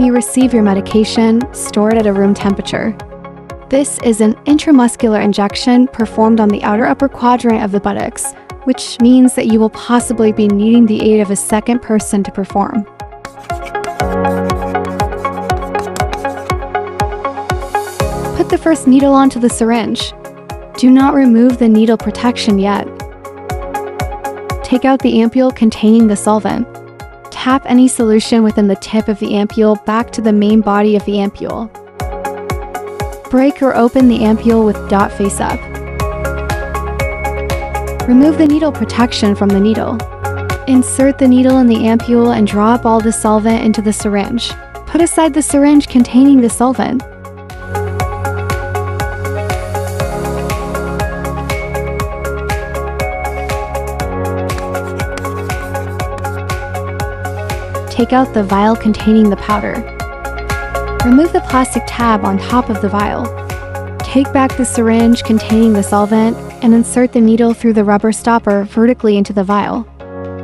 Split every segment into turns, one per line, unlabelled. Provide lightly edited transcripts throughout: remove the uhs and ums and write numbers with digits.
you receive your medication, store it at a room temperature. This is an intramuscular injection performed on the outer upper quadrant of the buttocks, which means that you will possibly be needing the aid of a second person to perform. Put the first needle onto the syringe. Do not remove the needle protection yet. Take out the ampule containing the solvent. Tap any solution within the tip of the ampule back to the main body of the ampule. Break or open the ampule with dot face up. Remove the needle protection from the needle. Insert the needle in the ampule and drop all the solvent into the syringe. Put aside the syringe containing the solvent. Take out the vial containing the powder. Remove the plastic tab on top of the vial. Take back the syringe containing the solvent and insert the needle through the rubber stopper vertically into the vial.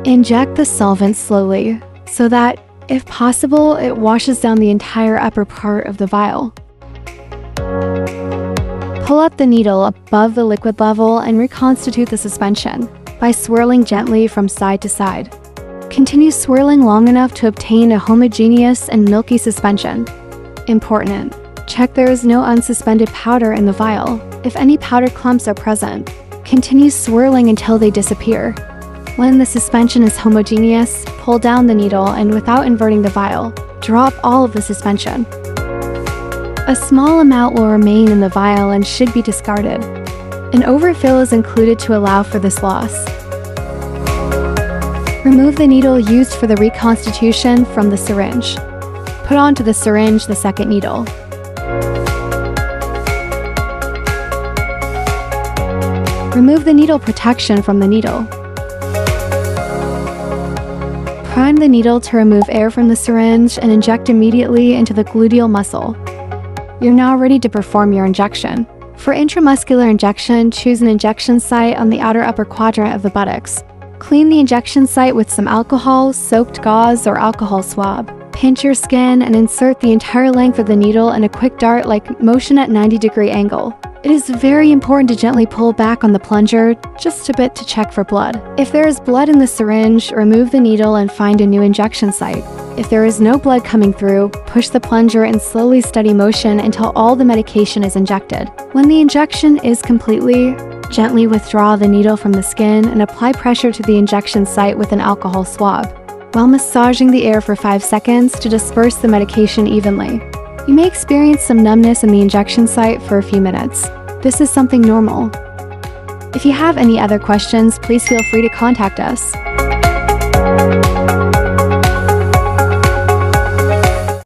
Inject the solvent slowly so that, if possible, it washes down the entire upper part of the vial. Pull up the needle above the liquid level and reconstitute the suspension by swirling gently from side to side. Continue swirling long enough to obtain a homogeneous and milky suspension. Important: check there is no unsuspended powder in the vial. If any powdered clumps are present, continue swirling until they disappear. When the suspension is homogeneous, pull down the needle and, without inverting the vial, drop all of the suspension. A small amount will remain in the vial and should be discarded. An overfill is included to allow for this loss. Remove the needle used for the reconstitution from the syringe. Put onto the syringe the second needle. Remove the needle protection from the needle. Prime the needle to remove air from the syringe and inject immediately into the gluteal muscle. You're now ready to perform your injection. For intramuscular injection, choose an injection site on the outer upper quadrant of the buttocks. Clean the injection site with some alcohol, soaked gauze, or alcohol swab. Pinch your skin and insert the entire length of the needle in a quick dart-like motion at 90-degree angle. It is very important to gently pull back on the plunger just a bit to check for blood. If there is blood in the syringe, remove the needle and find a new injection site. If there is no blood coming through, push the plunger in slowly steady motion until all the medication is injected. When the injection is completely, gently withdraw the needle from the skin and apply pressure to the injection site with an alcohol swab, while massaging the air for 5 seconds to disperse the medication evenly. You may experience some numbness in the injection site for a few minutes. This is something normal. If you have any other questions, please feel free to contact us.